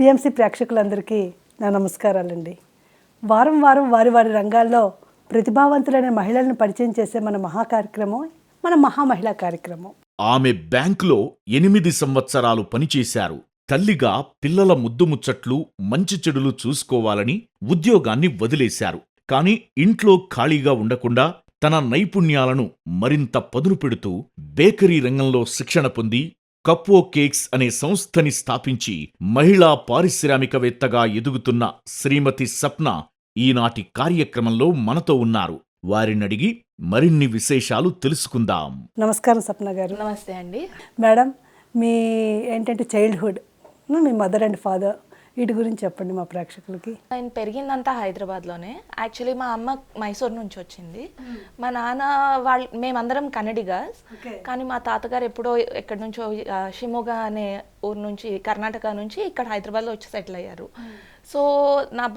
PMC ప్రేక్షకులందరికీ నా నమస్కారాలండి. వారం వారం వారి వారి రంగాల్లో ప్రతిభావంతులైన మహిళలను పరిచయం చేసే మన మహా కార్యక్రమం మన మహా మహిళా కార్యక్రమం. ఆమె బ్యాంకులో 8 సంవత్సరాలు పనిచేశారు. తల్లిగా పిల్లల ముద్దుముచ్చట్లు మంచి చెడులు చూసుకోవాలని ఉద్యోగాన్ని వదిలేశారు. కాని ఇంట్లో ఖాళీగా ఉండకుండా తన నైపుణ్యాలను మరింత పదును పెడుతూ బేకరీ రంగంలో శిక్షణ పొంది కప్పో కేక్స్ అనే సంస్థని స్థాపించి మహిళా పారిశ్రామికవేత్తగా ఎదుగుతున్న శ్రీమతి సప్న ఈనాటి కార్యక్రమంలో మనతో ఉన్నారు. వారినడిగి మరిన్ని విశేషాలు తెలుసుకుందాం. నమస్కారం సప్న గారు. నమస్తే అండి మేడం, మీ ఏంటంటే childhood, me mother and father, వీటి గురించి చెప్పండి మా ప్రేక్షకులకి. నేను పెరిగిందంతా హైదరాబాద్లోనే. యాక్చువల్లీ మా అమ్మ మైసూర్ నుంచి వచ్చింది. మా నాన్న మేమందరం కన్నడిగాస్. కానీ మా తాతగారు ఎప్పుడో ఎక్కడి నుంచో షిమోగా అనే ఊరు నుంచి, కర్ణాటక నుంచి ఇక్కడ హైదరాబాద్లో వచ్చి సెటిల్ అయ్యారు. సో నా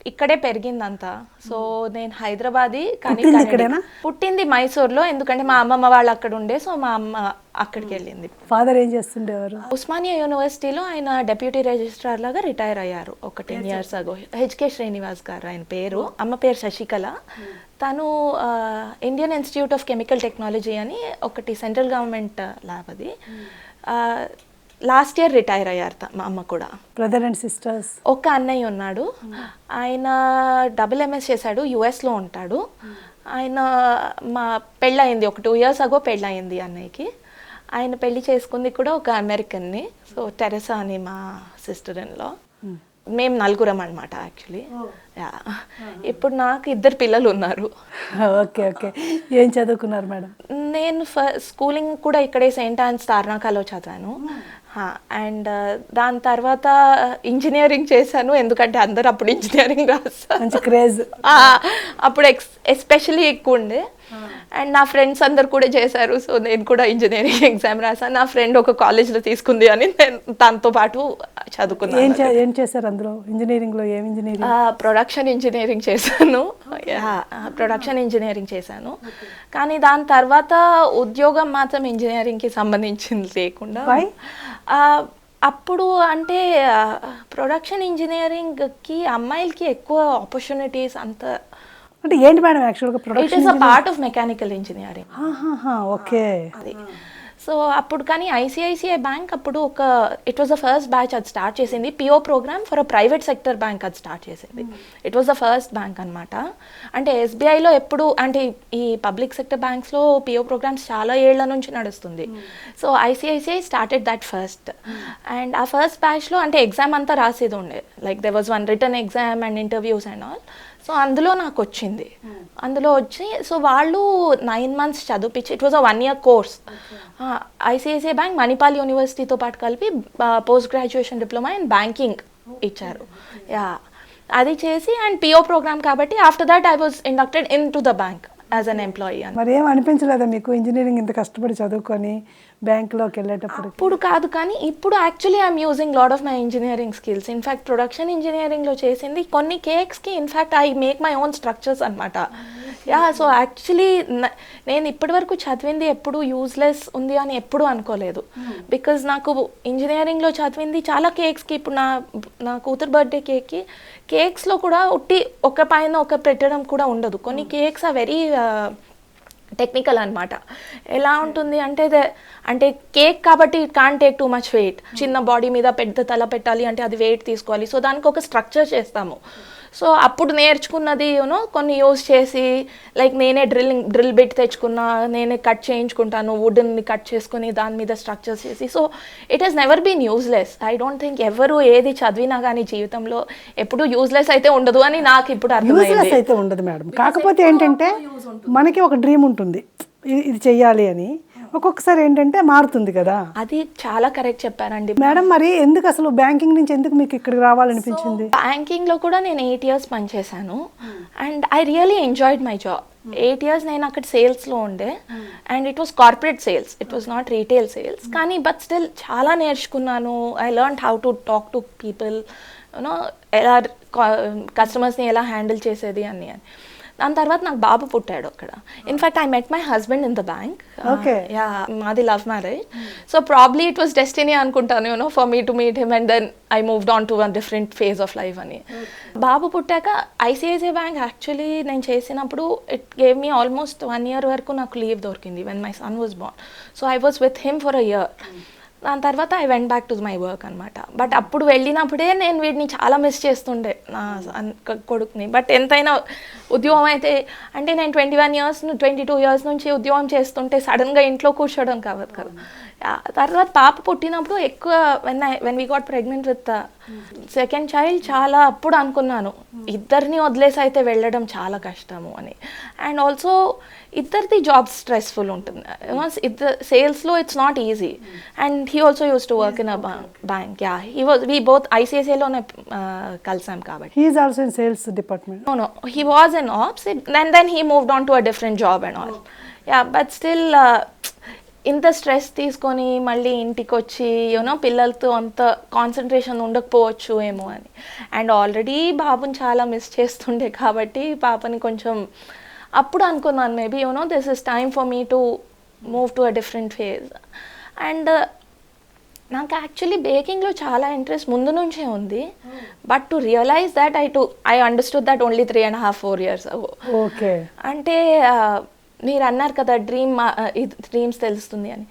ఇక్కడే పెరిగిందంతా. సో నేను హైదరాబాదీ, కానీ పుట్టింది మైసూర్లో. ఎందుకంటే మా అమ్మమ్మ వాళ్ళు అక్కడ ఉండే, సో మా అమ్మ అక్కడికి వెళ్ళింది. ఫాదర్ ఏం చేస్తుండేవారు? ఉస్మానియా యూనివర్సిటీలో ఆయన డెప్యూటీ రిజిస్ట్రార్ లాగా రిటైర్ అయ్యారు ఒక 10 years ago. హెచ్కే శ్రీనివాస్ గారు ఆయన పేరు. అమ్మ పేరు శశికళ. తను Indian institute of chemical technology అని ఒకటి సెంట్రల్ గవర్నమెంట్ ల్యాబ్, అది లాస్ట్ ఇయర్ రిటైర్ అయ్యారు. మా అమ్మ కూడా. Brother and sisters? ఒక అన్నయ్య ఉన్నాడు. ఆయన MS చేశాడు, యుఎస్లో ఉంటాడు. ఆయన మా పెళ్ళయింది ఒక 2 years ago పెళ్ళయింది అన్నయ్యకి. ఆయన పెళ్లి చేసుకుంది కూడా ఒక అమెరికన్ని. సో టెరెసా అని మా సిస్టర్ ఇన్ లా. మేము 4 అనమాట యాక్చువల్లీ. ఇప్పుడు నాకు 2 పిల్లలు ఉన్నారు. Okay okay. ఏం చదువుకున్నారు మేడం? నేను స్కూలింగ్ కూడా ఇక్కడే సెయింట్ ఆన్స్ తార్నాకాలో చదివాను. అండ్ దాని తర్వాత ఇంజనీరింగ్ చేశాను. ఎందుకంటే అందరూ అప్పుడు ఇంజనీరింగ్ రాస్తారు, క్రేజ్ అప్పుడు ఎస్పెషల్లీ ఎక్కువ ఉండే. అండ్ నా ఫ్రెండ్స్ అందరు కూడా చేశారు. సో నేను కూడా ఇంజనీరింగ్ ఎగ్జామ్ రాసాను. నా ఫ్రెండ్ ఒక కాలేజ్లో తీసుకుంది అని నేను దాంతో పాటు చదువుకున్నాను. ఏం చేశారు అందులో? ఇంజనీరింగ్లో ఏం ఇంజనీరింగ్? ప్రొడక్షన్ ఇంజనీరింగ్ చేశాను. ప్రొడక్షన్ ఇంజనీరింగ్ చేశాను. కానీ దాని తర్వాత ఉద్యోగం మాత్రం ఇంజనీరింగ్కి సంబంధించింది లేకుండా. అప్పుడు అంటే ప్రొడక్షన్ ఇంజనీరింగ్కి అమ్మాయిలకి ఎక్కువ ఆపర్చునిటీస్ అంత. అంటే ఏంటి మేడం యాక్చువల్గా production? It is a part of mechanical engineering. Okay. అది సో అప్పుడు కానీ ఐసిఐసిఐ బ్యాంక్ అప్పుడు it was the first batch అది స్టార్ట్ చేసింది. PO programme for a private sector bank అది స్టార్ట్ చేసింది. It was the first bank అనమాట. అంటే ఎస్బీఐలో ఎప్పుడు అంటే ఈ పబ్లిక్ సెక్టర్ బ్యాంక్స్లో పిఓ ప్రోగ్రామ్స్ చాలా ఏళ్ల నుంచి నడుస్తుంది. So ICICI started that first. And ఆ ఫస్ట్ బ్యాచ్లో అంటే ఎగ్జామ్ అంతా రాసేది ఉండే. Like they was 1 written exam and interviews and all. So అందులో నాకు వచ్చింది. అందులో వచ్చి సో వాళ్ళు 9 months చదివించి, it was a 1 year course. ICICI bank Manipal యూనివర్సిటీతో పాటు కలిపి post graduation diploma in banking ఇచ్చారు. అది చేసి అండ్ పిఓ ప్రోగ్రామ్ కాబట్టి after that I was inducted into the bank as an employee. మరి ఏం అనిపించలేదా మీకు ఇంజనీరింగ్ ఇంత కష్టపడి చదువుకొని బ్యాంక్లోకి వెళ్ళేటప్పుడు? ఇప్పుడు కాదు, కానీ ఇప్పుడు actually I'm using lot of my engineering skills. In fact production ఇంజనీరింగ్లో చేసింది కొన్ని కేక్స్కి in fact I make my own structures అనమాట. సో యాక్చువల్లీ నేను ఇప్పటివరకు చదివింది ఎప్పుడు యూజ్లెస్ ఉంది అని ఎప్పుడు అనుకోలేదు. బికాజ్ నాకు ఇంజనీరింగ్లో చదివింది చాలా కేక్స్కి, ఇప్పుడు నా కూతురు బర్త్డే కేక్స్లో కూడా ఉట్టి ఒక పైన ఒక పెట్టడం కూడా ఉండదు. కొన్ని కేక్స్ ఆర్ వెరీ టెక్నికల్ అనమాట. ఎలా ఉంటుంది అంటే కేక్ కాబట్టి it can't take too much weight. చిన్న బాడీ మీద పెద్ద తల పెట్టాలి అంటే అది వెయిట్ తీసుకోవాలి. సో దానికి ఒక స్ట్రక్చర్ చేస్తాము. సో అప్పుడు నేర్చుకున్నది కొన్ని యూజ్ చేసి, లైక్ నేనే డ్రిల్ బిట్ తెచ్చుకున్నా, నేనే కట్ చేయించుకుంటాను, వుడ్ని కట్ చేసుకుని దాని మీద స్ట్రక్చర్స్ చేసి. So it has never been useless. I don't think ఎవరు ఏది చదివినా కానీ జీవితంలో ఎప్పుడు యూజ్లెస్ అయితే ఉండదు అని నాకు ఇప్పుడు అర్థమైంది. అయితే ఉండదు మేడం. కాకపోతే ఏంటంటే మనకి ఒక డ్రీమ్ ఉంటుంది ఇది చెయ్యాలి అని. ఒక్కొక్కసారి ఏంటంటే మారుతుంది కదా. అది చాలా కరెక్ట్ చెప్పారండి మేడం. మరి ఎందుకు అసలు బ్యాంకింగ్ నుంచి ఎందుకు మీకు ఇక్కడికి రావాలనిపించింది? బ్యాంకింగ్లో కూడా నేను 8 years పనిచేశాను. And I really enjoyed my job. 8 years నేను అక్కడ సేల్స్లో ఉండే. And it was corporate sales, it was not retail sales. కానీ బట్ స్టిల్ చాలా నేర్చుకున్నాను. I learn how to talk to people, ఎలా కస్టమర్స్ని ఎలా హ్యాండిల్ చేసేది అని. దాని తర్వాత నాకు బాబు పుట్టాడు అక్కడ. In fact I met my husband in the bank. Yeah, మాది love marriage. So probably it was destiny అనుకుంటాను, for me to meet him and then I moved on to one different phase of life అని. బాబు పుట్టాక ICICI bank actually నేను చేసినప్పుడు it gave me almost 1 year వరకు నాకు leave దొరికింది when my son was born. So I was with him for a year. దాని తర్వాత I went back to my work అనమాట. బట్ అప్పుడు వెళ్ళినప్పుడే నేను వీడిని చాలా మిస్ చేస్తుండే, నా కొడుకుని. బట్ ఎంతైనా ఉద్యోగం అయితే, అంటే నేను 21 years 22 years నుంచి ఉద్యోగం చేస్తుంటే సడన్గా ఇంట్లో కూర్చోవడం కావదు కదా. తర్వాత పాప పుట్టినప్పుడు ఎక్కువ when we got pregnant with second child, చాలా అప్పుడు అనుకున్నాను ఇద్దరిని వదిలేసి అయితే వెళ్ళడం చాలా కష్టము అని. అండ్ ఆల్సో ఇద్దరిది జాబ్ స్ట్రెస్ఫుల్ ఉంటుంది. సేల్స్లో it's not easy. And he also use to work in a bank. Yeah, he was, we both ఐసిఐసిఐలోనే కలిసాం కాబట్టి. He is also in sales department. No, he was in ops, then he moved on to a different job and all. Yeah, but still ఇంత stress తీసుకొని మళ్ళీ ఇంటికి వచ్చి పిల్లలతో అంత కాన్సన్ట్రేషన్ ఉండకపోవచ్చు ఏమో అని. అండ్ ఆల్రెడీ బాబుని చాలా మిస్ చేస్తుండే కాబట్టి పాపని కొంచెం అప్పుడు అనుకున్నాను maybe this is time for me to move to a different phase. And నాకు యాక్చువల్లీ బేకింగ్లో చాలా ఇంట్రెస్ట్ ముందు నుంచే ఉంది. But to realise that I understood that only 3.5-4 years ago. Okay, అంటే మీరు అన్నారు కదా డ్రీమ్స్ తెలుస్తుంది అని.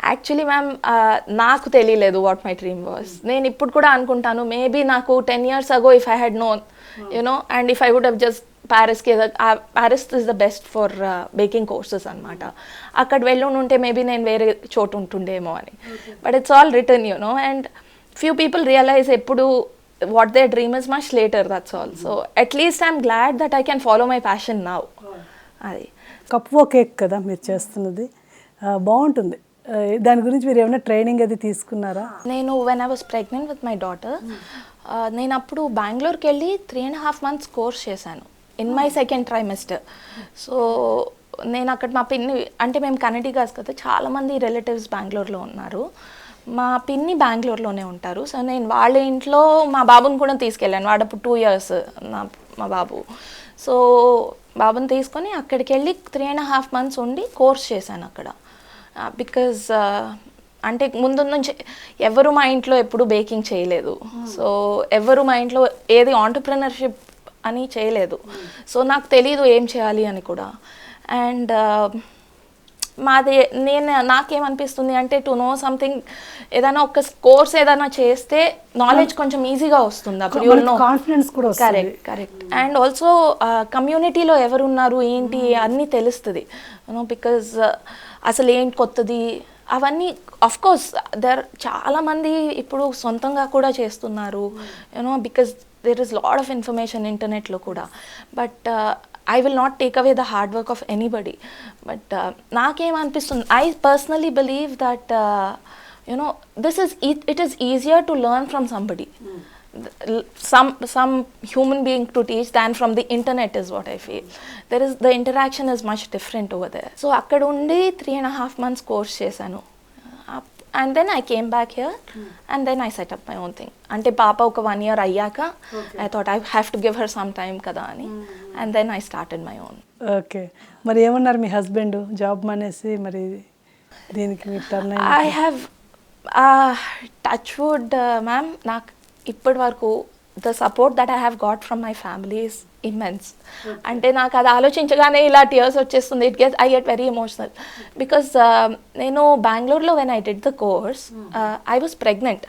యాక్చువల్లీ మ్యామ్ నాకు తెలియలేదు వాట్ మై డ్రీమ్ వాజ్. నేను ఇప్పుడు కూడా అనుకుంటాను మేబీ నాకు 10 years ago if I had known and if I would have just Paris is the best for baking courses అనమాట. అక్కడ వెళ్ళుంటే మేబీ నేను వేరే చోటు ఉంటుండేమో అని. But it's all return and few people realise ఎప్పుడు what they dream is much later, that's all. So at least I'm glad that I can follow my passion now. అది కప్వో కేక్ కదా మీరు చేస్తున్నది, బాగుంటుంది. దాని గురించి మీరు ఏమైనా ట్రైనింగ్ అది తీసుకున్నారా? నేను when I was pregnant with my daughter, నేను అప్పుడు బెంగళూరుకి వెళ్ళి 3.5 months కోర్స్ చేశాను in my second trimester. So నేను అక్కడ మా పిన్ని, అంటే మేము కనెడిగాస్ కదా, చాలామంది రిలేటివ్స్ బెంగళూరులో ఉన్నారు. మా పిన్ని బెంగళూరులోనే ఉంటారు. సో నేను వాళ్ళ ఇంట్లో మా బాబుని కూడా తీసుకెళ్ళాను. వాడప్పుడు 2 years మా బాబు. సో బాబుని తీసుకొని అక్కడికి వెళ్ళి 3.5 months ఉండి కోర్స్ చేశాను అక్కడ. బికాజ్ అంటే ముందు నుంచి ఎవరు మా ఇంట్లో ఎప్పుడు బేకింగ్ చేయలేదు. సో ఎవరు మా ఇంట్లో ఏది ఆంటర్ప్రెనర్షిప్ అని చేయలేదు. సో నాకు తెలీదు ఏం చేయాలి అని కూడా. అండ్ నాకేమనిపిస్తుంది అంటే టు నో సంథింగ్, ఏదైనా ఒక కోర్స్ ఏదైనా చేస్తే నాలెడ్జ్ కొంచెం ఈజీగా వస్తుంది. అప్పుడు కాన్ఫిడెన్స్ కూడా. కరెక్ట్. అండ్ ఆల్సో కమ్యూనిటీలో ఎవరున్నారు ఏంటి అన్నీ తెలుస్తుంది. బికాజ్ అసలు ఏంటి కొత్తది అవన్నీ. అఫ్ కోర్స్ చాలామంది ఇప్పుడు సొంతంగా కూడా చేస్తున్నారు because there is lot of information ఇంటర్నెట్లో కూడా. But I will not take away the hard work of anybody. But naakemanipistundi, I personally believe that it is easier to learn from somebody, some human being to teach than from the internet is what I feel. The interaction is much different over there. So akkada undi 3.5 months course chesanu. And then I came back here and then I set up my own thing. Ante papa oka 1 year ayyaka I thought I have to give her some time kada ani, and then I started my own. Okay, మరి ఏమన్నారు మీ husband job మానేసి మరి దీనికి మీ turn అయ్యింది? I have touch wood ma'am, నాకు ఇప్పటి వరకు the support that I have got from my family is immense. అంటే నాకు అది ఆలోచించగానే ఇలా టీయర్స్ వచ్చేస్తుంది. I get very emotional because నేను బెంగళూరులో when I did the course I was pregnant.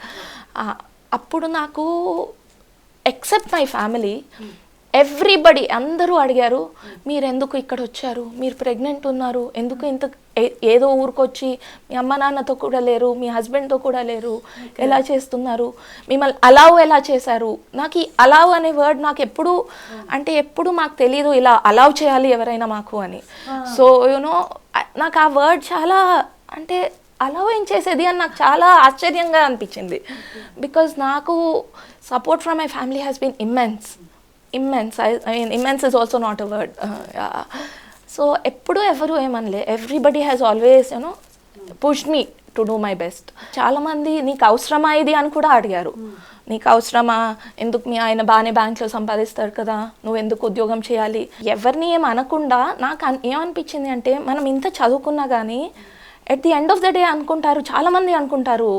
అప్పుడు నాకు except my family ఎవ్రీబడి అందరూ అడిగారు, మీరు ఎందుకు ఇక్కడ వచ్చారు, మీరు ప్రెగ్నెంట్ ఉన్నారు, ఎందుకు ఇంత ఏదో ఊరికొచ్చి మీ అమ్మ నాన్నతో కూడా లేరు, మీ హస్బెండ్తో కూడా లేరు, ఎలా చేస్తున్నారు, మిమ్మల్ని అలౌ ఎలా చేశారు. నాకు ఈ అలౌ అనే వర్డ్ నాకు ఎప్పుడు మాకు తెలీదు ఇలా అలౌ చేయాలి ఎవరైనా మాకు అని. సో నాకు ఆ వర్డ్ చాలా అంటే అలౌ ఏం చేసేది అని నాకు చాలా ఆశ్చర్యంగా అనిపించింది. బికాజ్ నాకు support from my family has been immense. I mean immense is also not a word. So ఎప్పుడు ఎవరు ఏమనలే. Everybody has always pushed me to do my best. చాలామంది నీకు అవసరమా ఇది అని కూడా అడిగారు. నీకు అవసరమా, ఎందుకు మీ ఆయన బాగానే బ్యాంక్లో సంపాదిస్తారు కదా, నువ్వు ఎందుకు ఉద్యోగం చేయాలి, ఎవరిని ఏం అనకుండా నాకు ఏమనిపించింది అంటే మనం ఇంత చదువుకున్నా కానీ at the end of the day అనుకుంటారు, చాలామంది అనుకుంటారు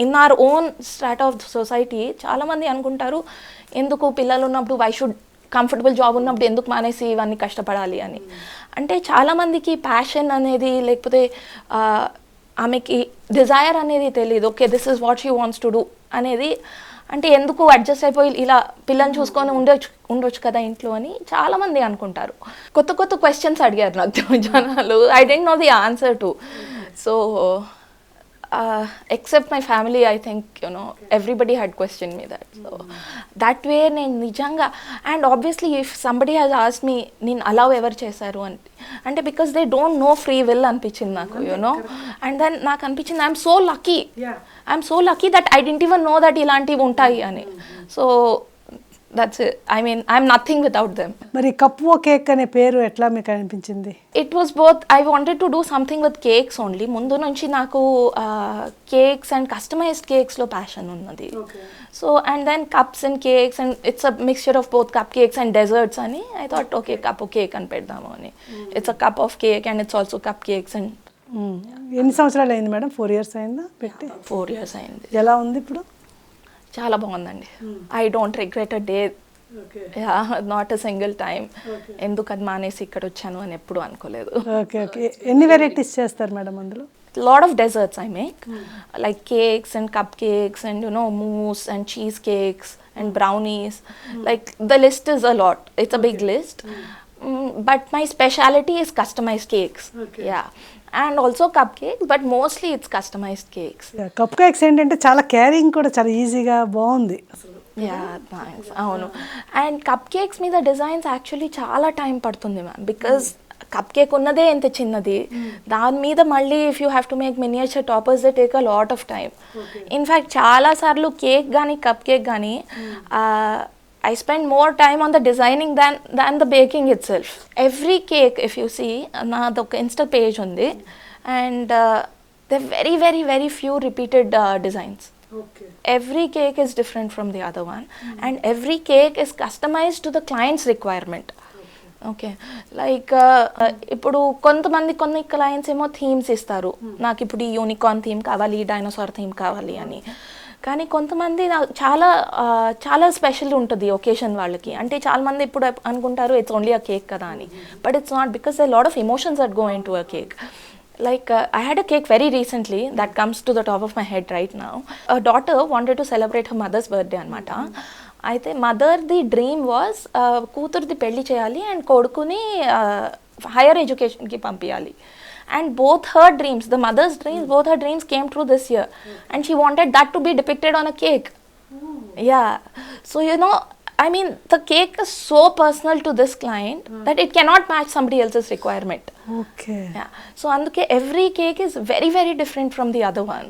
in our own strata of society చాలామంది అనుకుంటారు ఎందుకు పిల్లలు ఉన్నప్పుడు వై షుడ్ కంఫర్టబుల్ జాబ్ ఉన్నప్పుడు ఎందుకు మానేసి ఇవన్నీ కష్టపడాలి అని. అంటే చాలామందికి ప్యాషన్ అనేది లేకపోతే ఆమెకి డిజైర్ అనేది తెలియదు. Okay this is what she wants to do అనేది. అంటే ఎందుకు అడ్జస్ట్ అయిపోయి ఇలా పిల్లల్ని చూసుకొని ఉండొచ్చు కదా ఇంట్లో అని చాలామంది అనుకుంటారు. కొత్త కొత్త క్వశ్చన్స్ అడిగారు నాకు జనాలు. I don't know the answer to. So except my family, I think, everybody had questioned me that. So that way నేను నిజంగా, and obviously if somebody has asked me నేను allow ఎవరు చేశారు అంటే because they don't know free will అనిపించింది నాకు, and then నాకు అనిపించింది I'm so lucky that I didn't even know that ఇలాంటివి ఉంటాయి అని. So that's it. I mean, I'm nothing without them. మరి కప్పు కేక్ అనే పేరు ఎట్లా మీకు అనిపించింది? It was both. I wanted to do something with cakes only. ముందు నుంచి నాకు cakes and customized cakes లో passion ఉన్నది. So and then cups and cakes, and it's a mixture of both cupcakes and desserts అని I thought okay cup of cake అని పెడదాము అని. It's a cup of cake and it's also cupcakes. And ఎన్ని సంవత్సరాలు అయింది madam? 4 years అయిందా పెట్టి? 4 years అయింది. ఎలా ఉంది ఇప్పుడు? చాలా బాగుందండి. I don't regret a day, not a single time. ఎందుకు అది మానేసి ఇక్కడ వచ్చాను అని ఎప్పుడు అనుకోలేదు. Okay okay. ఎన్ని వెరైటీస్ చేస్తారు మేడం అందులో? Lot of desserts I make, like cakes and cupcakes and mousse and cheesecakes and brownies. Like the list is a lot, it's a big list. But my speciality is customised cakes. And also cupcakes, but mostly it's customized cakes. Cup cakes ఏంటంటే చాలా carrying కూడా చాలా ఈజీగా బాగుంది. Thanks. అవును. And cup cakes మీద designs actually చాలా time పడుతుంది మ్యామ్, బికాజ్ కప్ కేక్ ఉన్నదే ఎంత చిన్నది, దాని మీద మళ్ళీ if you have to make miniature toppers they take a lot of time. In fact చాలాసార్లు కేక్ కానీ కప్ కేక్ కానీ I spend more time on the designing than the baking itself. Every cake, if you see, the Insta page undi, and there are very, very, very few repeated designs. Okay. Every cake is different from the other one, and every cake is customized to the client's requirement. Okay. Like ఇప్పుడు కొన్ని clients ఏమో themes ఇస్తారు, నాకు ఇప్పుడు ఈ unicorn theme కావాలి, ఈ dinosaur theme కావాలి అని. కానీ కొంతమంది చాలా చాలా స్పెషల్ ఉంటుంది ఒకేషన్ వాళ్ళకి. అంటే చాలామంది ఇప్పుడు అనుకుంటారు ఇట్స్ ఓన్లీ అ కేక్ కదా అని, but it's not, because they lot of emotions that go in to a cake. Like I had a cake very recently that comes to the top of my head right now. A daughter wanted to celebrate her mother's birthday anamata. అయితే మదర్ది dream was కూతురుది పెళ్లి చేయాలి and కొడుకుని hire ఎడ్యుకేషన్కి పంపించాలి. And both her dreams, the mother's dreams, both her dreams came true this year. And she wanted that to be depicted on a cake. Yeah. So, I mean, the cake is so personal to this client that it cannot match somebody else's requirement. Okay. Yeah. So, అందుకే every cake is very, very different from the other one.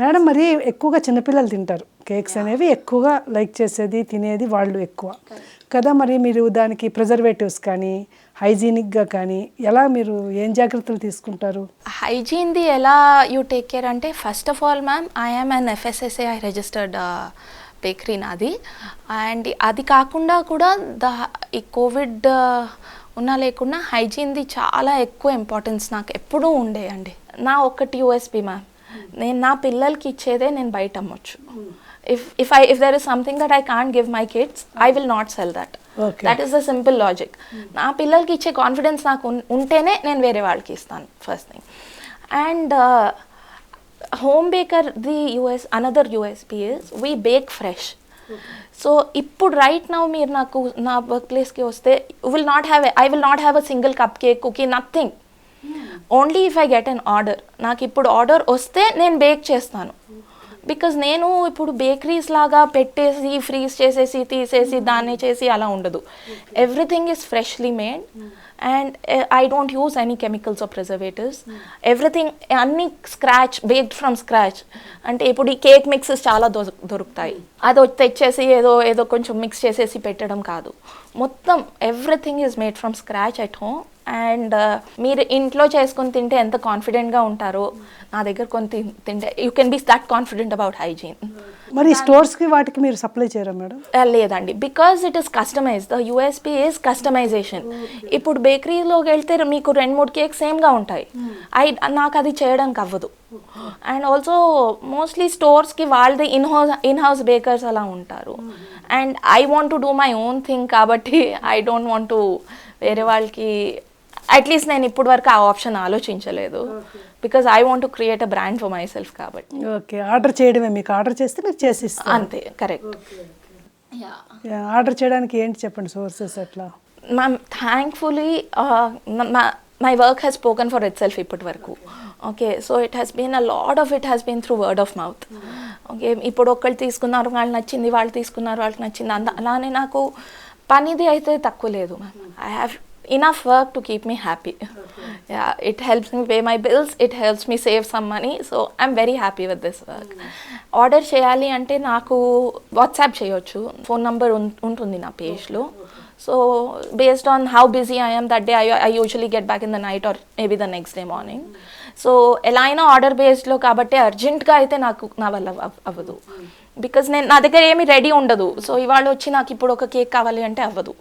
Madam, మరి ఎక్కువగా చిన్నపిల్లలు తింటారు cakes అనేవి, ఎక్కువగా like చేసేది తినేది వాళ్ళు ఎక్కువ కదా. మరి మీరు దానికి ప్రిజర్వేటివ్స్ కానీ హైజీనిక్గా కానీ ఎలా మీరు ఏం జాగ్రత్తలు తీసుకుంటారు? హైజీన్ది ఎలా యూ టేక్ కేర్ అంటే, first of all ma'am I am un FSSAI registered bakery నాది. అండ్ అది కాకుండా కూడా ఈ కోవిడ్ ఉన్నా లేకున్నా హైజీన్ది చాలా ఎక్కువ ఇంపార్టెన్స్ నాకు ఎప్పుడూ ఉండే అండి. నా ఒక్కటి USP మ్యామ్, నేను నా పిల్లలకి ఇచ్చేదే నేను బయట అమ్మొచ్చు. If there is something that I can't give my kids, I will not sell that. Okay. That is the simple logic. నా పిల్లలకి ఇచ్చే కాన్ఫిడెన్స్ నాకు ఉంటేనే నేను వేరే వాళ్ళకి ఇస్తాను, first thing. And home baker the another USP is we bake fresh. So ఇప్పుడు రైట్ నౌ మీరు నాకు నా వర్క్ ప్లేస్కి వస్తే I will not have a single cupcake, cookie, nothing. Only if I get an order. నాకు ఇప్పుడు order వస్తే నేను బేక్ చేస్తాను. బికాజ్ నేను ఇప్పుడు బేకరీస్ లాగా పెట్టేసి ఫ్రీజ్ చేసేసి తీసేసి దాన్ని చేసి అలా ఉండదు. Everything is freshly made and I don't use any chemicals or preservatives. Everything అన్ని స్క్రాచ్, బేక్డ్ ఫ్రమ్ స్క్రాచ్. అంటే ఇప్పుడు ఈ కేక్ మిక్సెస్ చాలా దొరుకుతాయి, అది తెచ్చేసి ఏదో కొంచెం మిక్స్ చేసేసి పెట్టడం కాదు. మొత్తం everything is made from scratch at home. And మీరు ఇంట్లో చేసుకొని తింటే ఎంత కాన్ఫిడెంట్గా ఉంటారో, నా దగ్గర కొని తింటే you can be that confident about hygiene. మరి స్టోర్స్కి వాటికి మీరు సప్లై చేయరా మేడం? లేదండి, because it is customise. The USP is customisation. ఇప్పుడు బేకరీలోకి వెళ్తే మీకు 2-3 కేక్స్ సేమ్గా ఉంటాయి. నాకు అది చేయడానికి అవ్వదు. అండ్ ఆల్సో మోస్ట్లీ స్టోర్స్కి వాళ్ళది ఇన్ హౌస్ బేకర్స్ అలా ఉంటారు. And I want to do my own thing కాబట్టి ఐ డోంట్ వాంట్ టు వేరే వాళ్ళకి, అట్లీస్ట్ నేను ఇప్పటి వరకు ఆ ఆప్షన్ ఆలోచించలేదు. Because I want to create a brand for my self కాబట్టి. ఓకే, ఆర్డర్ చేయడమే, మీకు ఆర్డర్ చేస్తే మీరు చేసిస్తారు అంతే, కరెక్ట్. ఆర్డర్ చేయడానికి ఏంటి చెప్పండి సోర్సెస్ ఎట్లా? Ma'am thankfully my work has spoken for itself ఇప్పటి వరకు. Okay, so it has been a lot of it has been through word of mouth. Okay, ఇప్పుడు ఒకళ్ళు తీసుకున్నారు, వాళ్ళు నచ్చింది, వాళ్ళు తీసుకున్నారు, వాళ్ళకి నచ్చింది, అలానే నాకు పనిది అయితే తక్కువ లేదు ma'am. I have enough work to keep me happy. Yeah, it helps me pay my bills, it helps me save some money, so I'm very happy with this work. Order cheyali ante naaku WhatsApp cheyochu, phone number untundi na page lo. So based on how busy I am that day, I usually get back in the night or maybe the next day morning. So ela aina order based lo kabatti urgent ga aithe naaku na valla avadu, because na daggara emi ready undadu. So ivalu vachi naaku ippudu oka cake kavali ante avadu.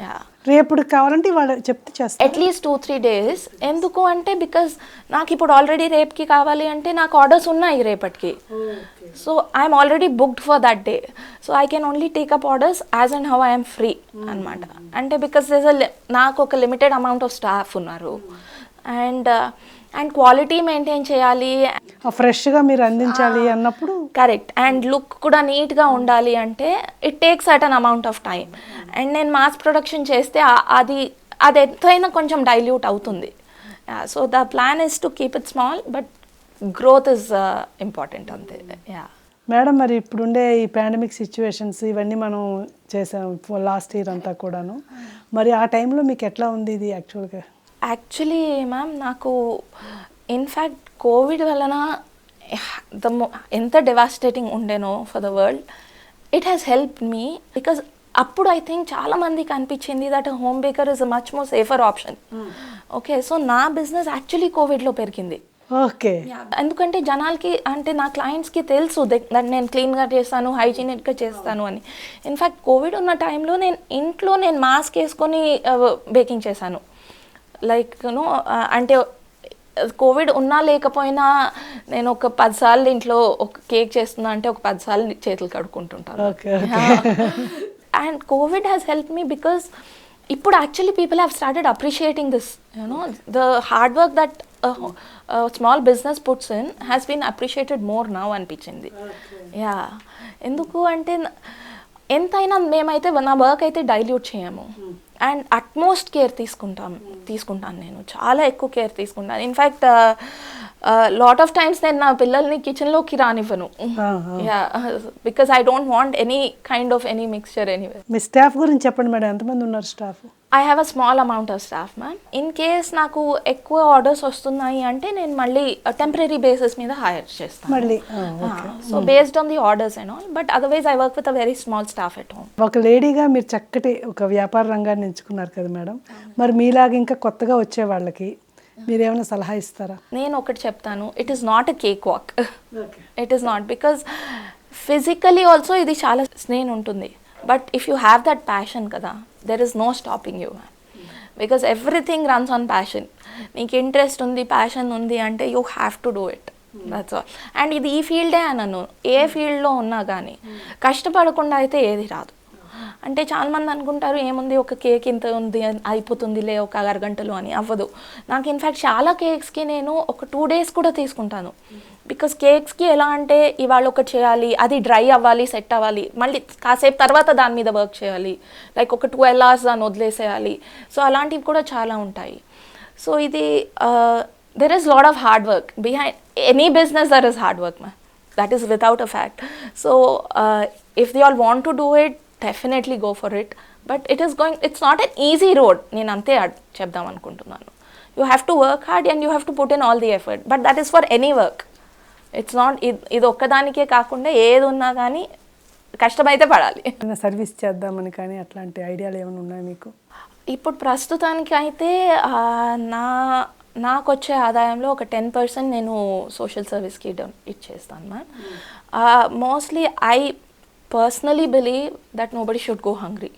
Yeah, రేపుడు కావాలంటే వాళ్ళు చెప్తే చేస్తారు. At least 2-3 days. ఎందుకు అంటే because నాకు ఇప్పుడు already రేపుకి కావాలి అంటే నాకు ఆర్డర్స్ ఉన్నాయి రేపటికి. So I'm already booked for that day. So I can only take up orders as and how I'm free అనమాట. అంటే బికాస్ నాకు ఒక లిమిటెడ్ అమౌంట్ ఆఫ్ స్టాఫ్ ఉన్నారు. అండ్ క్వాలిటీ మెయింటైన్ చేయాలి, ఫ్రెష్గా మీరు అందించాలి అన్నప్పుడు. కరెక్ట్. అండ్ లుక్ కూడా నీట్గా ఉండాలి అంటే it takes certain amount of time. And నేను మాస్ ప్రొడక్షన్ చేస్తే అది ఎంతైనా కొంచెం డైల్యూట్ అవుతుంది. So the plan is to keep it small but growth is important అంతే. యా మేడం, మరి ఇప్పుడుండే ఈ పాండమిక్ సిచ్యువేషన్స్ ఇవన్నీ మనం చేసాం లాస్ట్ ఇయర్ అంతా కూడాను. మరి ఆ టైంలో మీకు ఎట్లా ఉంది ఇది యాక్చువల్గా? యాక్చువల్లీ మ్యామ్ నాకు ఇన్ఫ్యాక్ట్ కోవిడ్ వలన ఎంత డెవాస్టేటింగ్ ఉండేనో for the world, it has help me. Because అప్పుడు ఐ థింక్ చాలా మందికి అనిపించింది that home baker is a much more safer option. Okay, so నా బిజినెస్ యాక్చువల్లీ కోవిడ్లో పెరిగింది. ఓకే, ఎందుకంటే జనాలకి అంటే నా క్లయింట్స్కి తెలుసు దట్ నేను క్లీన్గా చేస్తాను, హైజీనిక్గా చేస్తాను అని. ఇన్ఫ్యాక్ట్ కోవిడ్ ఉన్న టైంలో ఇంట్లో నేను మాస్క్ వేసుకొని బేకింగ్ చేశాను. లైక్ యూనో అంటే కోవిడ్ ఉన్నా లేకపోయినా నేను ఒక 10 సార్లు ఇంట్లో ఒక కేక్ చేస్తున్నా అంటే ఒక 10 సార్లు చేతులు కడుక్కుంటుంటాను. And Covid has help me because ఇప్పుడు actually people have started appreciating this, you know the hard work that small business puts in has been appreciated more now అనిపించింది. యా, ఎందుకు అంటే ఎంతైనా మేమైతే నా వర్క్ అయితే డైల్యూట్ చేయము. అండ్ అట్మోస్ట్ కేర్ తీసుకుంటాను నేను, చాలా ఎక్కువ కేర్ తీసుకుంటాను. ఇన్ఫ్యాక్ట్ లాట్ ఆఫ్ టైమ్స్ నేను నా పిల్లల్ని కిచెన్లోకి రానివ్వను. Yeah, because I don't want any kind of any mixture anyway. మీ స్టాఫ్ గురించి చెప్పండి మేడం, ఎంతమంది ఉన్నారు staff? I have a small amount of staff ma'am. In case నాకు ఎక్కువ ఆర్డర్స్ వస్తున్నాయి అంటే నేను మళ్ళీ టెంపరీ బేసిస్ మీద హైర్ చేస్తాను మళ్ళీ. So based on the orders and all, but otherwise I work with a very small staff at home. ఒక లేడీగా మీరు చక్కటి ఒక వ్యాపార రంగాన్ని ఎంచుకున్నారు కదా మేడం, మరి మీలాగా ఇంకా కొత్తగా వచ్చే వాళ్ళకి మీరేమైనా సలహా ఇస్తారా? నేను ఒకటి చెప్తాను, it is not a cake walk. It is not, because physically also ఇది చాలా స్ట్రెయిన్ ఉంటుంది. But if you have that passion కదా, there is no stopping you, because everything runs on passion. నీకు ఇంట్రెస్ట్ ఉంది, ప్యాషన్ ఉంది అంటే you have to do it, that's all. And ఇది ఈ ఫీల్డే అనను, ఏ ఫీల్డ్లో ఉన్నా కానీ కష్టపడకుండా అయితే ఏది రాదు. అంటే చాలామంది అనుకుంటారు ఏముంది ఒక కేక్ ఇంత ఉంది అయిపోతుందిలే ఒక అరగంటలో అని. అవ్వదు. నాకు ఇన్ఫ్యాక్ట్ చాలా కేక్స్కి నేను ఒక 2 days కూడా తీసుకుంటాను. బికాస్ కేక్స్కి ఎలా అంటే ఇవాళ ఒకటి చేయాలి, అది డ్రై అవ్వాలి, సెట్ అవ్వాలి, మళ్ళీ కాసేపు తర్వాత దాని మీద వర్క్ చేయాలి, లైక్ ఒక 12 hours దాన్ని వదిలేసేయాలి. సో అలాంటివి కూడా చాలా ఉంటాయి. సో ఇది there is lot of hard work behind any business. There is hard work ma'am, that is without a fact. So if they all want to do it, definitely go for it. But it's not an easy road, నేను అంతే చెప్దాం అనుకుంటున్నాను. You have to work hard and you have to put in all the effort, but that is for any work. It's not ఇది ఒక్కదానికే కాకుండా ఏది ఉన్నా కానీ కష్టమైతే పడాలి. సర్వీస్ చేద్దామని కానీ అట్లాంటి ఐడియాలు ఏమైనా ఉన్నాయి మీకు? ఇప్పుడు ప్రస్తుతానికి అయితే నా నాకు వచ్చే ఆదాయంలో ఒక 10% నేను సోషల్ సర్వీస్కి ఇచ్చేస్తాను ma'am. Mostly I personally believe that nobody should go hungry.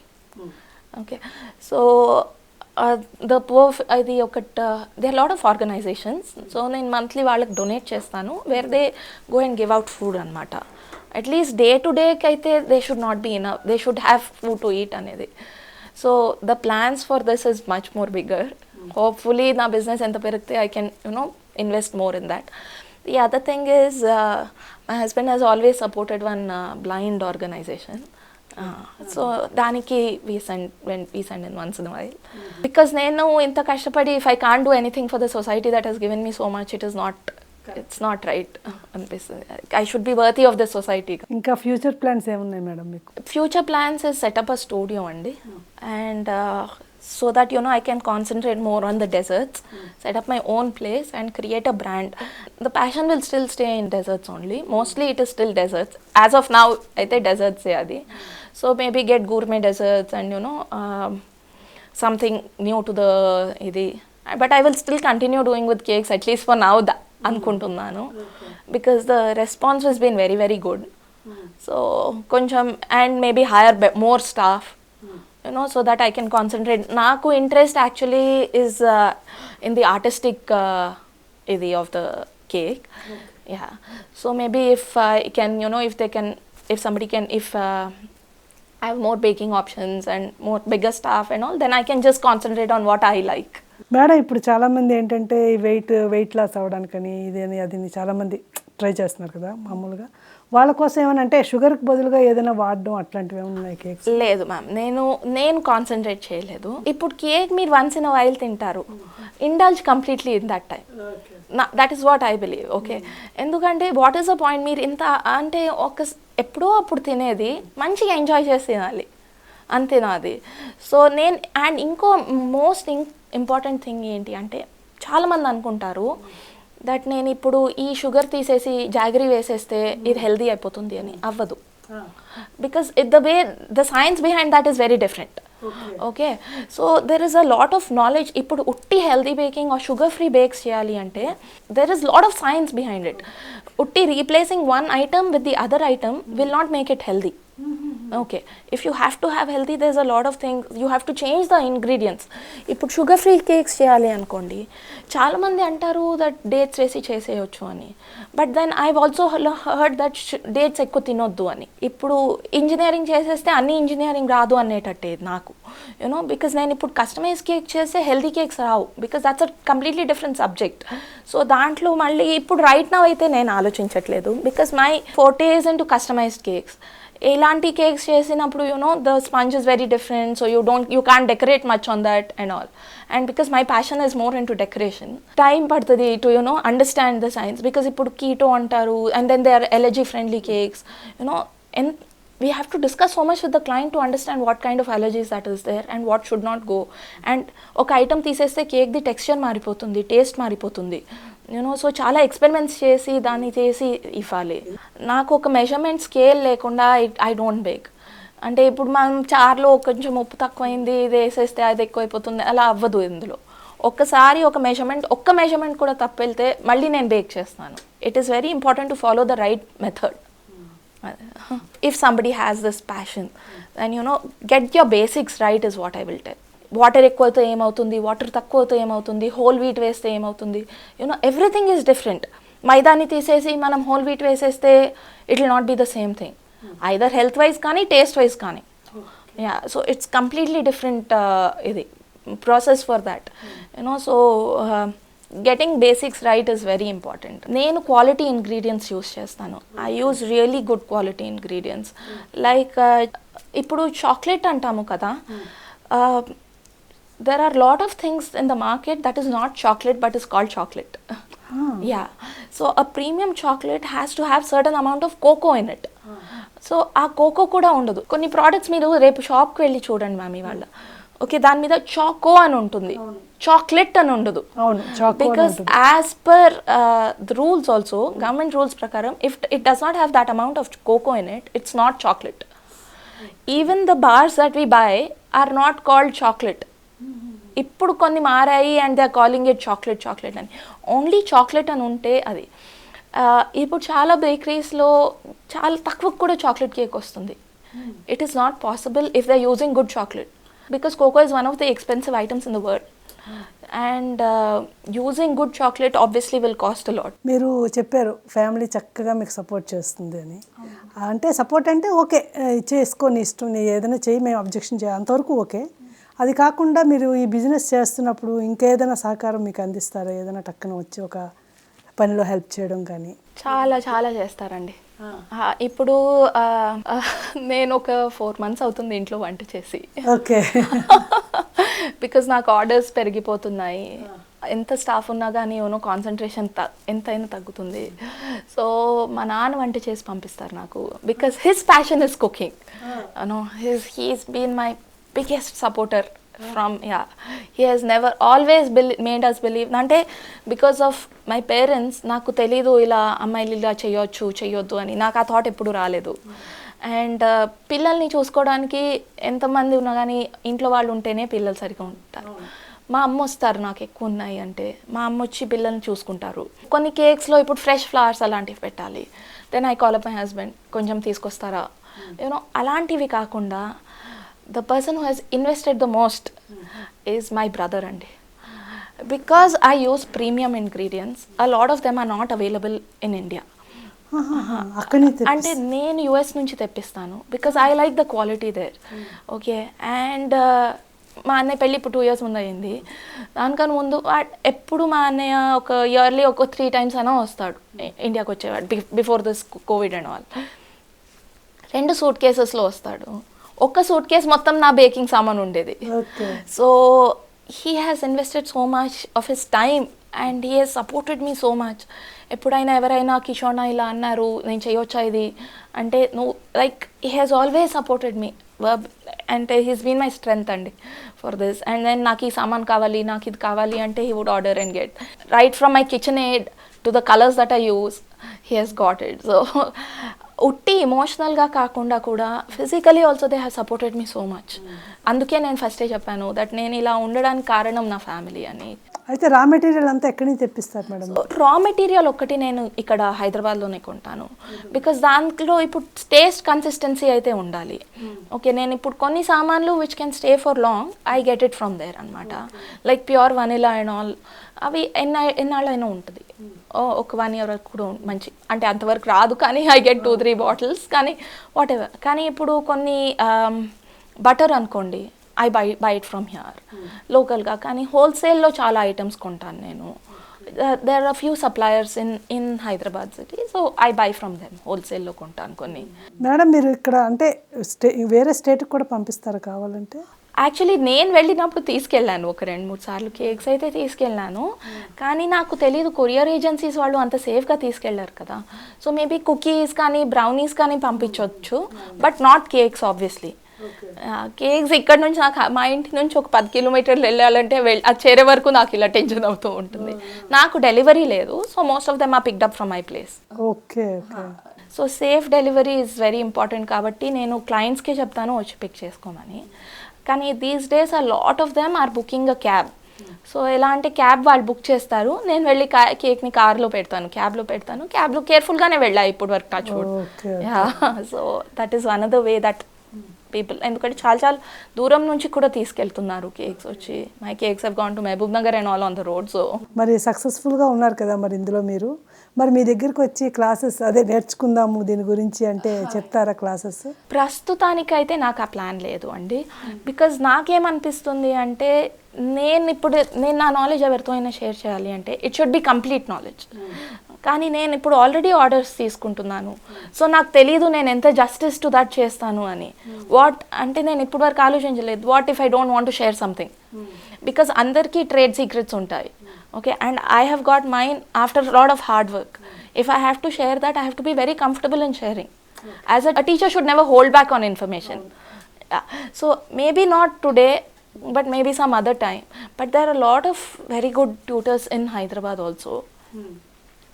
Okay, so the poor ఇది ఒకటి they are lot of organisations. So నేను మంత్లీ వాళ్ళకి డొనేట్ చేస్తాను where they go and give out food అనమాట. అట్లీస్ట్ డే టు డేకి అయితే they should not be enough, they should have food to eat అనేది. So the plans for this is much more bigger. Hopefully నా business ఎంత పెరిగితే I can invest more in that. The other thing is my husband has always supported one blind organization. So daniki we send in once in a while. Because nenu inta kashtapadi, if I can't do anything for the society that has given me so much, it's not right. I should be worthy of the society. ఇంకా future plans ఏమున్నాయి madam మీకు? Future plans is set up a studio andi, and so that I can concentrate more on the deserts, set up my own place and create a brand. The passion will still stay in deserts only. Mostly it is still deserts. As of now, aithe deserts adi. So maybe get gourmet desserts and something new to the idi. But I will still continue doing with cakes, at least for now, anukuntunnanu. Because the response has been very, very good. So koncham, and maybe hire more staff, so that I can concentrate. Naku interest actually is in the artistic idi of the cake. Yeah, so maybe if I can, if somebody can, if I have more baking options and more bigger staff and all, then I can just concentrate on what I like. Madam, ఇప్పుడు చాలామంది ఏంటంటే ఈ weight loss అవ్వడానికని ఇదని అదిని చాలామంది try చేస్తున్నారు కదా మామూలుగా. వాళ్ళ కోసం ఏమైనా అంటే షుగర్కి బదులుగా ఏదైనా వాడడం అట్లాంటివి ఏమైనా ఉన్నాయి కేక్స్? లేదు మ్యామ్, నేను కాన్సన్ట్రేట్ చేయలేదు. ఇప్పుడు కేక్ మీరు వన్స్ ఇన్ అ వైల్ తింటారు, indulge completely in that time. That is what I believe. Okay, ఎందుకంటే వాట్ ఈస్ ద పాయింట్? మీరు ఇంత అంటే ఎప్పుడో అప్పుడు తినేది మంచిగా ఎంజాయ్ చేసి తినాలి, అంతే నాది. సో అండ్ ఇంకో మోస్ట్ ఇంపార్టెంట్ థింగ్ ఏంటి అంటే, చాలామంది అనుకుంటారు దట్ నేను ఇప్పుడు ఈ షుగర్ తీసేసి జాగరీ వేసేస్తే ఇది హెల్దీ అయిపోతుంది అని. అవ్వదు. Because the science behind that is very different. Okay, so there is a lot of knowledge. ఇప్పుడు ఉట్టి healthy baking or sugar free bakes చేయాలి అంటే there is lot of science behind it. ఉట్టి replacing one item with the other item will not make it healthy. Okay, if you have to have healthy, there's a lot of things, you have to change the ingredients. ఇప్పుడు sugar free cakes చేయాలి అనుకోండి, చాలామంది అంటారు that dates వేసి చేసేయచ్చు అని. But then I also heard that dates ఎక్కువ తినొద్దు అని. ఇప్పుడు ఇంజనీరింగ్ చేసేస్తే అన్ని ఇంజనీరింగ్ రాదు అనేటట్టే నాకు, బికాజ్ నేను ఇప్పుడు కస్టమైజ్ కేక్ చేస్తే హెల్దీ కేక్స్ రావు, because that's a completely different subject. So దాంట్లో మళ్ళీ ఇప్పుడు రైట్ నౌ అయితే నేను ఆలోచించట్లేదు, because my forte is into customised cakes. ఇలాంటి కేక్స్ చేసినప్పుడు the sponge is very different, so you can't decorate much on that and all. And because my passion is more into decoration, time పడుతుంది to understand the science. Because ఇప్పుడు keto అంటారు, and then they are allergy friendly cakes, and we have to discuss so much with the client to understand what kind of allergies that is there and what should not go. And ఒక item తీసేస్తే cake the texture మారిపోతుంది, taste మారిపోతుంది. So చాలా experiments చేసి దాన్ని చేసి ఇవ్వాలి. నాకు ఒక మెజర్మెంట్ స్కేల్ లేకుండా ఐ డోంట్ బేక్. అంటే ఇప్పుడు మనం చార్లో కొంచెం ఉప్పు తక్కువైంది ఇది వేసేస్తే అది ఎక్కువైపోతుంది, అలా అవ్వదు. ఇందులో ఒక్కసారి ఒక్క మెజర్మెంట్ కూడా తప్పు వెళ్తే మళ్ళీ నేను బేక్ చేస్తాను. It is very important to follow the right method. If somebody has this passion, then get your basics right is what I will tell. Water ఎక్కువైతే ఏమవుతుంది, వాటర్ తక్కువ అయితే ఏమవుతుంది, హోల్ వీట్ వేస్తే ఏమవుతుంది, ఎవ్రీథింగ్ ఈజ్ డిఫరెంట్. మైదాని తీసేసి మనం whole wheat వేసేస్తే it will not be the same thing, either health wise కానీ టేస్ట్ వైజ్ కానీ. సో ఇట్స్ కంప్లీట్లీ డిఫరెంట్ ఇది process for that. So getting basics right is very important. నేను quality ingredients use చేస్తాను. I use really good quality ingredients. Like ఇప్పుడు chocolate అంటాము కదా, there are lot of things in the market that is not chocolate but is called chocolate. Yeah, so a premium chocolate has to have certain amount of cocoa in it. So ఆ cocoa కూడా ఉండదు. కొన్ని products మీరు రేపు షాప్కి వెళ్ళి చూడండి ma'am ఇవాళ, ఓకే, దాని మీద చాకో అని ఉంటుంది, చాక్లెట్ అని ఉండదు. Because as per the rules also, government rules ప్రకారం, if it does not have that amount of cocoa in it, it's not chocolate. Even the bars that we buy are not called chocolate. ఇప్పుడు కొన్ని మారాయి and they are calling it chocolate అని. Only chocolate అని ఉంటే అది. ఇప్పుడు చాలా బేకరీస్లో చాలా తక్కువ కూడా చాక్లెట్ కేక్ వస్తుంది. It is not possible if they are using good chocolate, because cocoa is one of the expensive items in the world. And using good chocolate obviously will cost a lot. మీరు చెప్పారు family చక్కగా మీకు support చేస్తుంది అని. అంటే support అంటే okay చేసుకొని ఇష్టం, నీ ఏదైనా చేయి, మేము అబ్జెక్షన్ చేయాలి, అంతవరకు ఓకే. అది కాకుండా మీరు ఈ బిజినెస్ చేస్తున్నప్పుడు ఇంకేదైనా సహకారం మీకు అందిస్తారా? ఏదైనా టక్కున వచ్చి ఒక పనిలో హెల్ప్ చేయడం కానీ? చాలా చాలా చేస్తారండి. ఇప్పుడు నేను ఒక 4 months అవుతుంది ఇంట్లో వంట చేసి. ఓకే. బికాజ్ నాకు ఆర్డర్స్ పెరిగిపోతున్నాయి. ఎంత స్టాఫ్ ఉన్నా కానీ కాన్సన్ట్రేషన్ ఎంతైనా తగ్గుతుంది. సో మా నాన్న వంట చేసి పంపిస్తారు నాకు, because his passion is cooking. He's been my biggest supporter from he has never always made us believe, అంటే because of my parents నాకు తెలీదు ఇలా అమ్మాయిలు ఇలా చేయొద్దు అని. నాకు ఆ థాట్ ఎప్పుడు రాలేదు. అండ్ పిల్లల్ని చూసుకోవడానికి ఎంతమంది ఉన్నా కానీ ఇంట్లో వాళ్ళు ఉంటేనే పిల్లలు సరిగా ఉంటారు. మా అమ్మ వస్తారు నాకు ఎక్కువ ఉన్నాయి అంటే, మా అమ్మ వచ్చి పిల్లల్ని చూసుకుంటారు. కొన్ని కేక్స్లో ఇప్పుడు ఫ్రెష్ ఫ్లవర్స్ అలాంటివి పెట్టాలి, then I call up my husband, కొంచెం తీసుకొస్తారా, అలాంటివి కాకుండా the person who has invested the most is my brother andi, because I use premium ingredients. A lot of them are not available in India. అంటే నేను US నుంచి తెప్పిస్తాను, because I like the quality there. Okay. And మా అన్నయ్య పెళ్ళి ఇప్పుడు 2 years ముందు అయింది. దానికన్నా ముందు ఎప్పుడు మా అన్నయ్య ఒక ఇయర్లీ ఒక 3 times అయినా వస్తాడు ఇండియాకి వచ్చేవాడు, before this Covid and all. 2 suitcasesలో వస్తాడు. ఒక్క సూట్ కేస్ మొత్తం నా బేకింగ్ సామాన్ ఉండేది. So he has invested so much of his time and he has supported me so much. ఎప్పుడైనా ఎవరైనా కిషోనా ఇలా అన్నారు నేను చేయొచ్చా ఇది అంటే, నువ్వు like he has always supported me అంటే హీస్ బీన్ మై స్ట్రెంగ్త్ అండి ఫర్ దిస్. అండ్ దెన్ నాకు ఈ సామాన్ కావాలి, నాకు ఇది కావాలి అంటే he would order and get right from my kitchen aid to the colours that I use, he has got it. So ఉట్టి ఎమోషనల్గా కాకుండా కూడా physically also they have supported me so much. అందుకే నేను ఫస్టే చెప్పాను దట్ నేను ఇలా ఉండడానికి కారణం నా ఫ్యామిలీ అని. అయితే రా మెటీరియల్ అంతా ఎక్కడి నుంచి తెప్పిస్తారు మేడం? రా మెటీరియల్ ఒక్కటి నేను ఇక్కడ హైదరాబాద్లోనే కొంటాను, బికాస్ దాంట్లో ఇప్పుడు టేస్ట్ కన్సిస్టెన్సీ అయితే ఉండాలి. ఓకే, నేను ఇప్పుడు కొన్ని సామాన్లు which can stay for long, I get it from there అనమాట. Like pure vanilla and all, అవి ఎన్నాళ్ళైనా ఉంటుంది, ఒక 1 year వరకు కూడా మంచి, అంటే అంతవరకు రాదు కానీ ఐ గెట్ 2-3 bottles కానీ వాట్ ఎవర్. కానీ ఇప్పుడు కొన్ని బటర్ అనుకోండి, I buy it from here లోకల్గా. కానీ హోల్సేల్లో చాలా ఐటమ్స్ కొంటాను నేను. There are few suppliers in Hyderabad city, so I buy from them, హోల్సేల్లో కొంటాను కొన్ని. మేడం మీరు ఇక్కడ అంటే వేరే స్టేట్కి కూడా పంపిస్తారు కావాలంటే? యాక్చువల్లీ నేను వెళ్ళినప్పుడు తీసుకెళ్ళాను ఒక 2-3 సార్లు కేక్స్ అయితే తీసుకెళ్ళాను, కానీ నాకు తెలీదు కొరియర్ ఏజెన్సీస్ వాళ్ళు అంత సేఫ్గా తీసుకెళ్లారు కదా. సో మేబీ కుకీస్ కానీ బ్రౌనీస్ కానీ పంపించవచ్చు, but not cakes obviously. Cakes ఇక్కడ నుంచి నాకు మా ఇంటి నుంచి ఒక 10 kilometers వెళ్ళాలంటే అది చేరే వరకు నాకు ఇలా టెన్షన్ అవుతూ ఉంటుంది. నాకు డెలివరీ లేదు, so most of them are picked up from my place. Okay. So safe delivery is very important కాబట్టి నేను క్లయింట్స్కే చెప్తాను వచ్చి పిక్ చేసుకోమని. కానీ these days a lot of them are booking a cab. So ఎలా అంటే క్యాబ్ వాళ్ళు బుక్ చేస్తారు, నేను వెళ్ళి కేక్ని కార్లో పెడతాను, క్యాబ్లో పెడతాను, క్యాబ్లో కేర్ఫుల్గానే వెళ్ళా ఇప్పుడు వరకు touch wood. So that is one of the way that people, ఎందుకంటే చాలా దూరం నుంచి కూడా తీసుకెళ్తున్నారు కేక్స్ వచ్చి. My cakes have gone to Mahabubnagar and all on the road. So మరి సక్సెస్ఫుల్గా ఉన్నారు కదా మరి ఇందులో మీరు. మరి మీ దగ్గరికి వచ్చి క్లాసెస్ అదే నేర్చుకుందాము దీని గురించి అంటే చెప్తారా క్లాసెస్? ప్రస్తుతానికైతే నాకు ఆ ప్లాన్ లేదు అండి, బికాజ్ నాకేమనిపిస్తుంది అంటే నేను నా నాలెడ్జ్ ఎవరితో అయినా షేర్ చేయాలి అంటే it should be complete knowledge. కానీ నేను ఇప్పుడు ఆల్రెడీ ఆర్డర్స్ తీసుకుంటున్నాను, సో నాకు తెలీదు నేను ఎంత జస్టిస్ టు దట్ చేస్తాను అని. వాట్ అంటే నేను ఇప్పుడు వరకు ఆలోచించలేదు, what if I don't want to share something, because అందరికీ ట్రేడ్ సీక్రెట్స్ ఉంటాయి. Okay, and I have got mine after a lot of hard work. If I have to share that, I have to be very comfortable in sharing. As a teacher should never hold back on information. So maybe not today, but maybe some other time. But there are a lot of very good tutors in Hyderabad also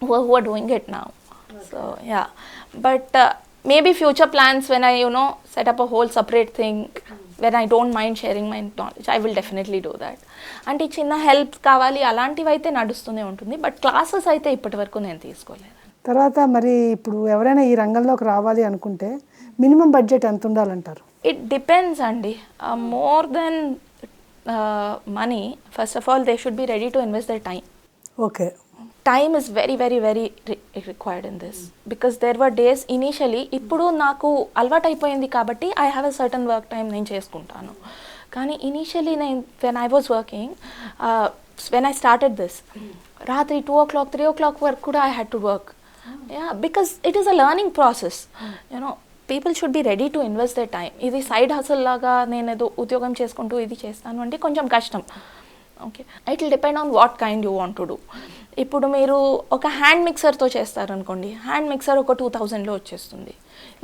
who are doing it now. So yeah, but maybe future plans when I set up a whole separate thing when I don't mind sharing my knowledge I will definitely do that. అంటే చిన్న help కావాలి అలాంటివి అయితే నడుస్తూనే ఉంటుంది, but classes అయితే ఇప్పటి వరకు నేను తీసుకోలేదు. తర్వాత మరి ఇప్పుడు ఎవరైనా ఈ రంగంలోకి రావాలి అనుకుంటే మినిమం బడ్జెట్ ఎంత ఉండాలంటారు? ఇట్ డిపెండ్స్ అండి. More than money, first of all they should be ready to invest their time. Okay. Time is very very very required in this, because there were days initially, ఇప్పుడు నాకు అలవాటు అయిపోయింది కాబట్టి I have a certain work time నేను చేసుకుంటాను. కానీ initially నేను when I was working, when I started this, రాత్రి 2 o'clock 3 o'clock వరకు కూడా I had to work. Yeah, because it is a learning process. People should be ready to invest their time. ఇది side hassle లాగా నేను ఏదో ఉద్యోగం చేసుకుంటూ ఇది చేస్తాను అంటే కొంచెం కష్టం. Okay, it will depend on what kind you want to do. ఇప్పుడు మీరు ఒక హ్యాండ్ మిక్సర్తో చేస్తారనుకోండి, హ్యాండ్ మిక్సర్ ఒక 2000లో వచ్చేస్తుంది.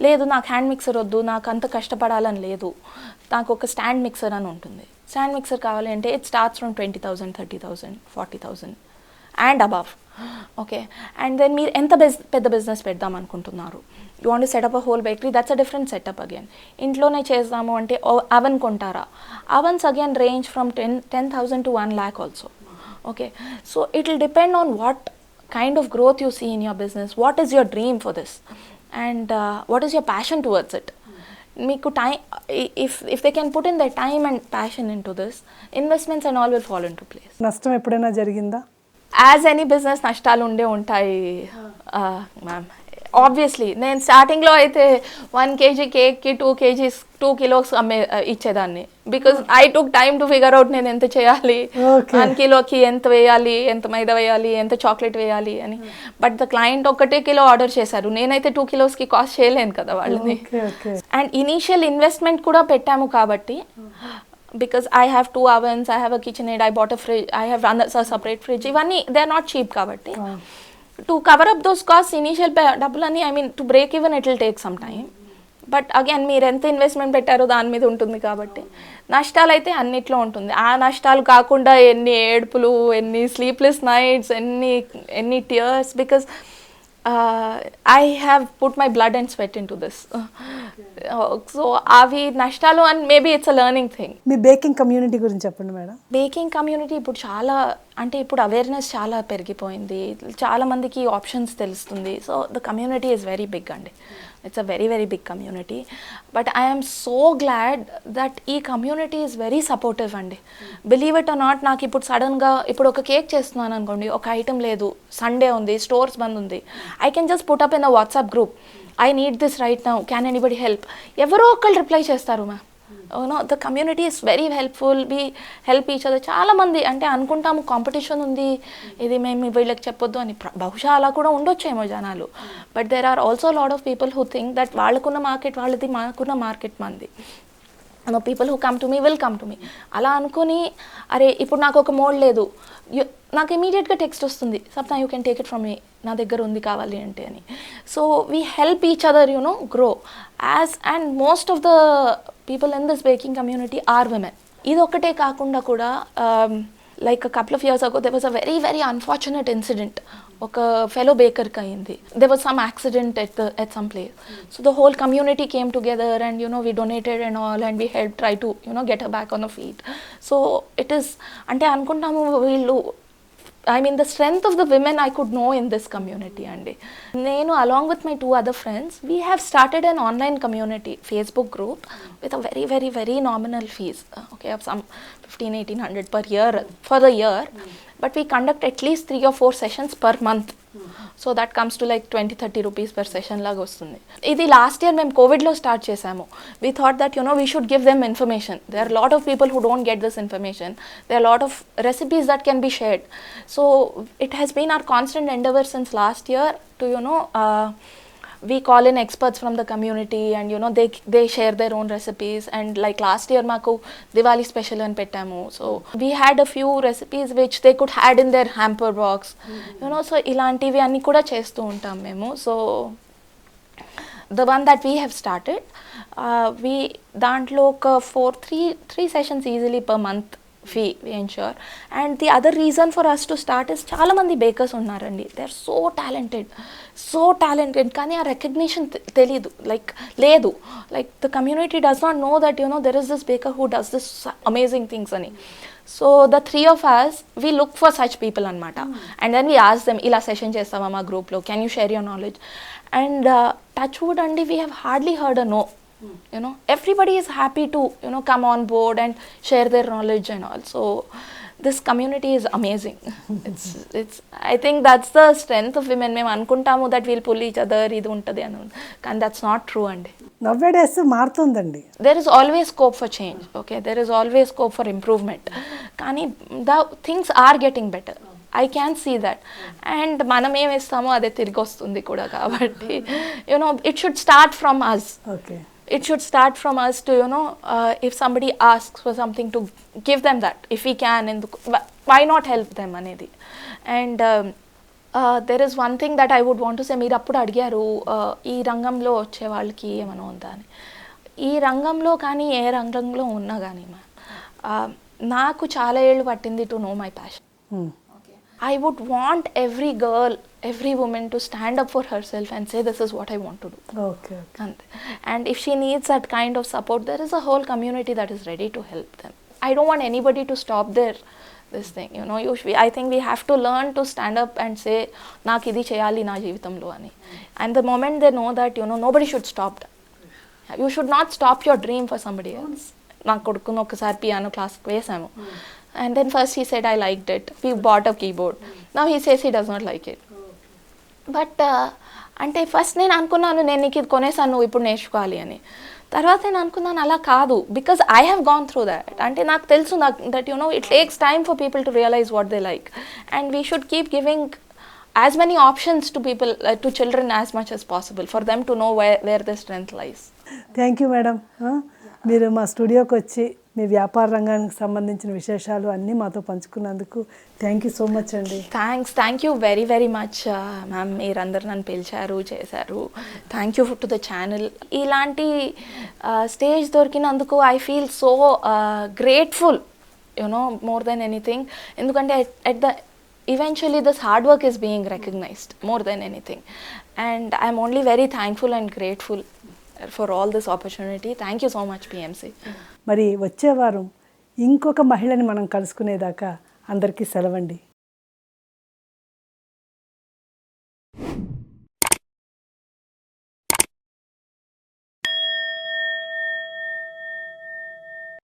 లేదు నాకు హ్యాండ్ మిక్సర్ వద్దు, నాకు అంత కష్టపడాలని లేదు, నాకు ఒక స్టాండ్ మిక్సర్ అని ఉంటుంది. స్టాండ్ మిక్సర్ కావాలి అంటే it starts from 20,000 30,000 40,000 and above. Okay, and then మీరు ఎంత పెద్ద బిజినెస్ పెడదాం అనుకుంటున్నారు, you want to set up a whole bakery, that's a different setup again. ఇంట్లోనే చేద్దాము అంటే అవన్ కొంటారా, ovens again range from 10,000 to 1 lakh also. Okay, so it will depend on what kind of growth you see in your business, what is your dream for this, and what is your passion towards it. Meeku time, if they can put in their time and passion into this, investments and all will fall into place. నష్టం ఎప్పుడైనా జరిగిందా? As any business నష్టాలు ఉండే ఉంటాయి ma'am. Obviously నేను స్టార్టింగ్లో అయితే 1 kg కేక్కి 2 kilos ఇచ్చేదాన్ని, because I took time to figure out నేను ఎంత చేయాలి, 1 kiloకి ఎంత వేయాలి, ఎంత మైదా వేయాలి, ఎంత చాక్లెట్ వేయాలి అని. But the client 1 kilo order చేశారు, నేనైతే 2 kilosకి కాస్ట్ చేయలేను కదా వాళ్ళని. అండ్ ఇనీషియల్ ఇన్వెస్ట్మెంట్ కూడా పెట్టాము కాబట్టి, because I have 2 ovens, I have a KitchenAid, I bought a fridge, I have run a separate fridge, ఇవన్నీ they are not cheap కాబట్టి to cover up those costs, initial డబ్బులని, I mean to break even it will take some time. But again మీరు ఎంత investment పెట్టారో దాని మీద ఉంటుంది కాబట్టి నష్టాలు అయితే అన్నిట్లో ఉంటుంది. ఆ నష్టాలు కాకుండా ఎన్ని ఏడుపులు, ఎన్ని స్లీప్లెస్ నైట్స్, ఎన్ని tears, because I have put my blood and sweat into this. So అవి నష్టాలు, and maybe it's a learning thing. Me baking community గురించి చెప్పండి మేడం. బేకింగ్ కమ్యూనిటీ ఇప్పుడు చాలా, అంటే ఇప్పుడు అవేర్నెస్ చాలా పెరిగిపోయింది, చాలా మందికి ఆప్షన్స్ తెలుస్తుంది. So the community is very big అండి, it's a very very big community. But I'm so glad that ఈ కమ్యూనిటీ ఈజ్ వెరీ సపోర్టివ్ అండి. బిలీవ్ ఇట్ ఆర్ నాట్, నాకు ఇప్పుడు సడన్గా ఇప్పుడు ఒక కేక్ చేస్తున్నాను అనుకోండి, ఒక ఐటమ్ లేదు, సండే ఉంది, స్టోర్స్ బంద్ ఉంది, I can just put up in a WhatsApp group, I need this right now, can anybody help, ఎవరో ఒకళ్ళు రిప్లై చేస్తారు ma'am. The community is very helpful, we help each other. చాలామంది అంటే అనుకుంటాము కాంపిటీషన్ ఉంది, ఇది మేము వీళ్ళకి చెప్పొద్దు అని, బహుశా అలా కూడా ఉండొచ్చేమో జనాలు. But there are also lot of people who think that వాళ్ళకున్న మార్కెట్ వాళ్ళది, మాకున్న మార్కెట్ మంది. People who come to me will come to me. అలా అనుకుని, అరే ఇప్పుడు నాకు ఒక మోడ్ లేదు, నాకు ఇమీడియట్గా టెక్స్ట్ వస్తుంది, Sapna you can take it from me, నా దగ్గర ఉంది కావాలి అంటే అని. So we help each other grow as, and most of the people in this baking community are women. ఇది ఒక్కటే కాకుండా కూడా like a couple of years ago there was a very very unfortunate incident, oka fellow baker ki ayindi, there was some accident at some place. So the whole community came together and we donated and all, and we helped try to get her back on her feet. So it is ante anukuntamu veellu, I mean the strength of the women I could know in this community. And nenu along with my 2 other friends, we have started an online community Facebook group with a very very very nominal fees, okay, of some 1,500-1,800 per year for the year, but we conduct at least 3 or 4 sessions per month. So that comes to like 20-30 rupees per session laga vastundi. Idi last year mem COVID lo start chesamu. We thought that we should give them information. There are a lot of people who don't get this information. There are a lot of recipes that can be shared. So it has been our constant endeavor since last year to we call in experts from the community, and they share their own recipes. And like last year maku Diwali special అని పెట్టాము. So we had a few recipes which they could add in their hamper box, so ఇలాంటివి అన్ని కూడా చేస్తూ ఉంటాం మేము. So the one that we have started, we దాంట్లో ఒక 3 sessions easily per month fee we ensure. And the other reason for us to start is చాలా మంది bakers ఉన్నారండి, they are so talented కానీ ఆ recognition తెలీదు, like లేదు, like the community does not know that there is this baker who does this amazing things అని. So the three of us, we look for such people anamata, and then we ask them ila session chestama ma group lo, can you share your knowledge? And touch wood andi, we have hardly heard a no. Everybody is happy to come on board and share their knowledge and all. So this community is amazing. It's I think that's the strength of women. Mem anukuntamu that we'll pull each other idu untadi anu, and that's not true andi. Nowadays మారుతుందండి. There is always scope for change, okay, there is always scope for improvement, కానీ the things are getting better, I can see that. And మనం ఏం ఇస్తామో అదే తిరిగి వస్తుంది కూడా, కాబట్టి it should start from us. Okay. It should start from us to if somebody asks for something, to give them that if we can, why not help them అనేది. And there is one thing that I would want to say. మీరు అప్పుడు అడిగారు ఈ రంగంలో వచ్చే వాళ్ళకి ఏమైనా ఉందా అని. ఈ రంగంలో కానీ ఏ రంగంలో ఉన్నా కానీ నాకు చాలా ఏళ్ళు పట్టింది to know my passion. I would want every girl, every woman to stand up for herself and say this is what I want to do. Okay. And if she needs that kind of support, there is a whole community that is ready to help them. I don't want anybody to stop this thing, I think we have to learn to stand up and say నాకు ఇది చేయాలి నా జీవితంలో అని. And the moment they know that nobody should stop that. You should not stop your dream for somebody else. నా కొడుకును ఒకసారి piano క్లాస్కి వేసాము, and then first he said I liked it, we bought a keyboard, now he says he does not like it. But అంటే first నేను అనుకున్నాను నేను నీకు ఇది కొనేసాను నువ్వు ఇప్పుడు నేర్చుకోవాలి అని. తర్వాత నేను అనుకున్నాను అలా కాదు, because I have gone through that. అంటే నాకు తెలుసు that it takes time for people to realise what they like, and we should keep giving as many options to people, to children as much as possible, for them to know where their strength lies. Thank you madam. మీరు మా స్టూడియోకి వచ్చి మీ వ్యాపార రంగానికి సంబంధించిన విశేషాలు అన్నీ మాతో పంచుకున్నందుకు థ్యాంక్ యూ సో మచ్ అండి. Thank you very very much ma'am. మీరందరూ నన్ను పిలిచారు, చేశారు. Thank you to the channel. ఇలాంటి స్టేజ్ దొరికినందుకు I feel so grateful, more than anything. ఎందుకంటే eventually this hard work is being recognized more than anything, and I'm only very thankful and grateful for all this opportunity. Thank you so much, PMC. మరి వచ్చే వారం ఇంకొక మహిళని మనం కలుసుకునేదాకా అందరికీ సెలవండి.